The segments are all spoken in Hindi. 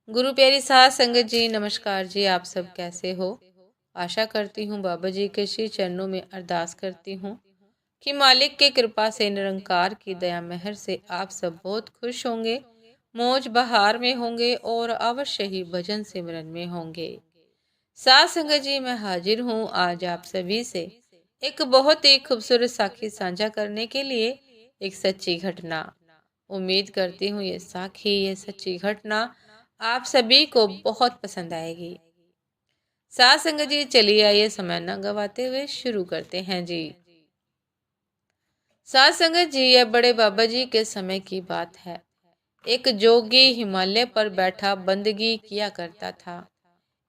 गुरु प्यारी साध संगत जी, नमस्कार जी। आप सब कैसे हो? आशा करती हूँ बाबा जी के श्री चरणों में अरदास करती हूँ कि मालिक के कृपा से, निरंकार की दया मेहर से आप सब बहुत खुश होंगे, मौज बहार में होंगे और अवश्य ही भजन सिमरन में होंगे। साध संगत जी, मैं हाजिर हूँ आज आप सभी से एक बहुत ही खूबसूरत साखी साझा करने के लिए। एक सच्ची घटना। उम्मीद करती हूँ ये सच्ची घटना आप सभी को बहुत पसंद आएगी। साथ संगत जी, चलिए आइए समय न गवाते हुए शुरू करते हैं जी। साथ संगत जी, यह बड़े बाबा जी के समय की बात है। एक जोगी हिमालय पर बैठा बंदगी किया करता था।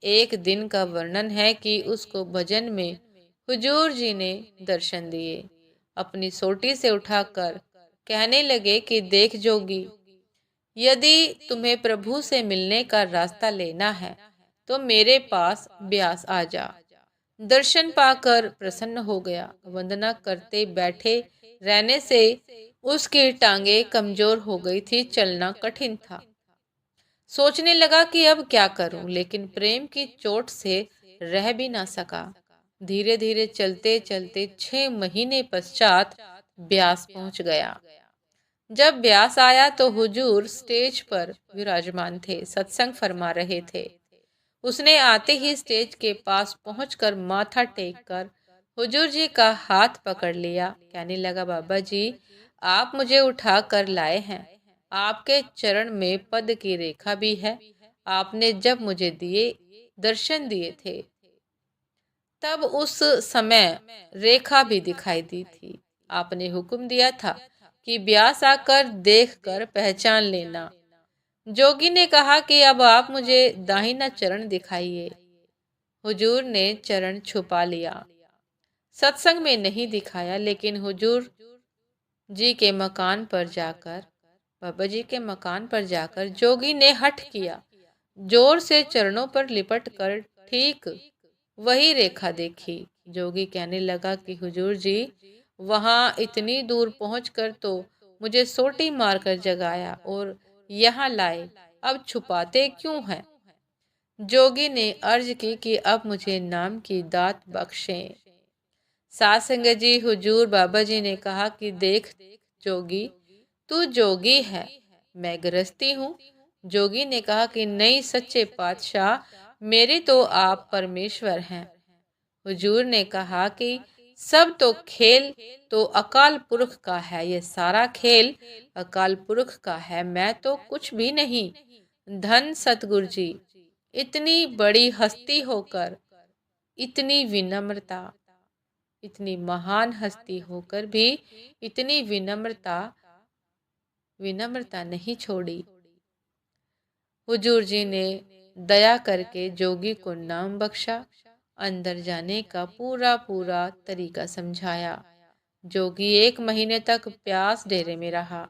एक दिन का वर्णन है कि उसको भजन में हुजूर जी ने दर्शन दिए। अपनी सोटी से उठाकर कहने लगे कि देख जोगी, यदि तुम्हें प्रभु से मिलने का रास्ता लेना है तो मेरे पास ब्यास आ जा। दर्शन पाकर प्रसन्न हो गया। वंदना करते बैठे रहने से उसकी टांगे कमजोर हो गई थी, चलना कठिन था। सोचने लगा कि अब क्या करूं, लेकिन प्रेम की चोट से रह भी ना सका। धीरे धीरे चलते चलते 6 महीने पश्चात ब्यास पहुंच गया। जब ब्यास आया तो हुजूर स्टेज पर विराजमान थे, सत्संग फरमा रहे थे। उसने आते ही स्टेज के पास पहुंचकर माथा टेक कर हुजूर जी का हाथ पकड़ लिया। कहने लगा, बाबा जी, आप मुझे उठा कर लाए हैं। आपके चरण में पद की रेखा भी है। आपने जब मुझे दर्शन दिए थे तब उस समय रेखा भी दिखाई दी थी। आपने हुक्म दिया था कि ब्यास आकर देख कर पहचान लेना। जोगी ने कहा कि अब आप मुझे दाहिना चरण दिखाइए। हुजूर ने चरण छुपा लिया, सत्संग में नहीं दिखाया, लेकिन हुजूर जी के मकान पर जाकर बाबा जी के मकान पर जाकर जोगी ने हठ किया। जोर से चरणों पर लिपट कर ठीक वही रेखा देखी। जोगी कहने लगा कि हुजूर जी, वहां इतनी दूर पहुंचकर तो मुझे सोटी मारकर जगाया और यहाँ लाए, अब छुपाते क्यों हैं? जोगी ने अर्ज की कि अब मुझे नाम की दात बख्शें। साथ संगत जी, हुजूर बाबा जी ने कहा कि देख जोगी, तू जोगी है, मैं गृहस्थी हूँ। जोगी ने कहा कि नहीं सच्चे पातशाह, मेरे तो आप परमेश्वर हैं। हुजूर ने कहा कि सब तो खेल तो अकाल पुरख का है, ये सारा खेल अकाल पुरख का है, मैं तो कुछ भी नहीं। धन सतगुरु जी, इतनी बड़ी हस्ती होकर, इतनी विनम्रता, इतनी महान हस्ती होकर भी इतनी विनम्रता विनम्रता नहीं छोड़ी। हुजूर जी ने दया करके जोगी को नाम बख्शा, अंदर जाने का पूरा पूरा तरीका समझाया। जोगी 1 महीने तक प्यास डेरे में रहा।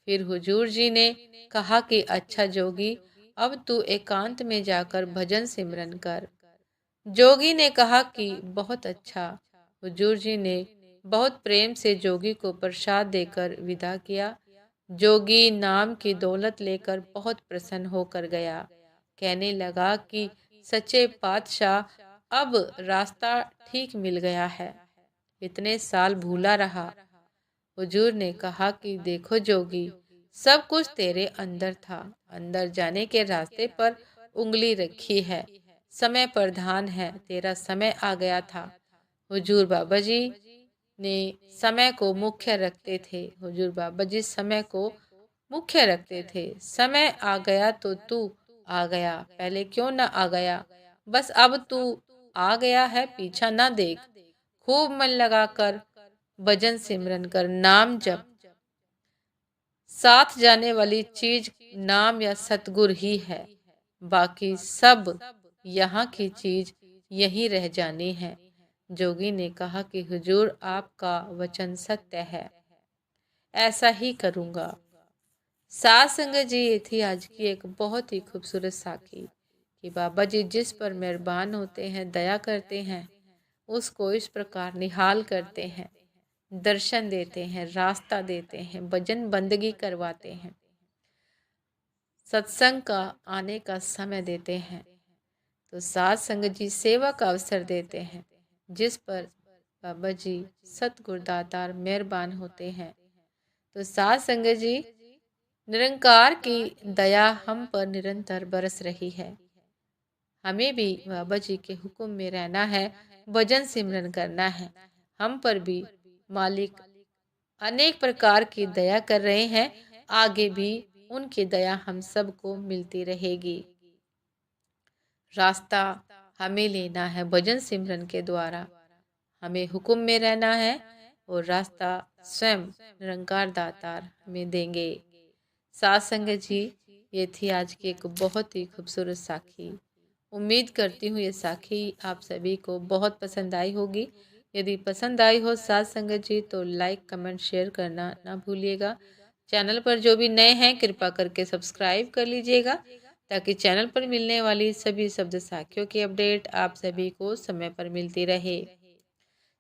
फिर हुजूर जी ने कहा कि अच्छा जोगी, अब तू एकांत में जाकर भजन सिमरन कर। जोगी ने कहा कि बहुत अच्छा। हुजूर जी ने बहुत प्रेम से जोगी को प्रसाद देकर विदा किया। जोगी नाम की दौलत लेकर बहुत प्रसन्न होकर गया। कहने लगा कि सच्चे पातशाह, अब रास्ता ठीक मिल गया है, इतने साल भूला रहा। हुजूर ने कहा कि देखो जोगी, सब कुछ तेरे अंदर था, अंदर जाने के रास्ते पर उंगली रखी है, समय प्रधान है, तेरा समय आ गया था। हुजूर बाबा जी ने समय को मुख्य रखते थे। हुजूर बाबा जी समय को मुख्य रखते थे। समय आ गया तो तू आ गया, पहले क्यों ना आ गया? बस अब तू आ गया है, पीछा ना देख। खूब मन लगाकर भजन सिमरन कर, नाम जप। साथ जाने वाली चीज नाम या सतगुर ही है, बाकी सब यहाँ की चीज यहीं रह जानी है। जोगी ने कहा कि हुजूर, आपका वचन सत्य है, ऐसा ही करूँगा। साथ संगत जी, ये थी आज की एक बहुत ही खूबसूरत साखी कि बाबा जी जिस पर मेहरबान होते हैं, दया करते हैं, उसको इस प्रकार निहाल करते हैं, दर्शन देते हैं, रास्ता देते हैं, भजन बंदगी करवाते हैं। सत्संग का आने का समय देते हैं, तो साध संगत जी सेवा का अवसर देते हैं, जिस पर बाबा जी सतगुरु दातार मेहरबान होते हैं। तो साध संगत जी, निरंकार की दया हम पर निरंतर बरस रही है। हमें भी बाबा जी के हुक्म में रहना है, भजन सिमरन करना है। हम पर भी मालिक अनेक प्रकार की दया कर रहे हैं, आगे भी उनकी दया हम सबको मिलती रहेगी। रास्ता हमें लेना है भजन सिमरन के द्वारा, हमें हुक्म में रहना है और रास्ता स्वयं निरंकार दातार हमें देंगे। साथ संगत जी, ये थी आज की एक बहुत ही खूबसूरत साखी। उम्मीद करती हूँ ये साखी आप सभी को बहुत पसंद आई होगी। यदि पसंद आई हो साथ संगत जी, तो लाइक कमेंट शेयर करना ना भूलिएगा। चैनल पर जो भी नए हैं कृपा करके सब्सक्राइब कर लीजिएगा, ताकि चैनल पर मिलने वाली सभी शब्द साखियों की अपडेट आप सभी को समय पर मिलती रहे।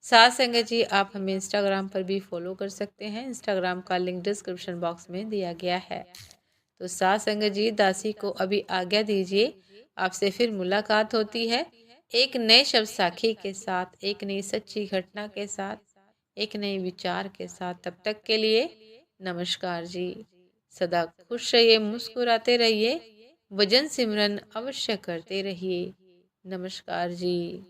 साथ संगत जी, आप हमें इंस्टाग्राम पर भी फॉलो कर सकते हैं। इंस्टाग्राम का लिंक डिस्क्रिप्शन बॉक्स में दिया गया है। तो साथ संगत जी, दासी को अभी आज्ञा दीजिए। आपसे फिर मुलाकात होती है एक नए शब्द साखी के साथ, एक नई सच्ची घटना के साथ, एक नए विचार के साथ। तब तक के लिए नमस्कार जी। सदा खुश रहिए, मुस्कुराते रहिए, भजन सिमरन अवश्य करते रहिए। नमस्कार जी।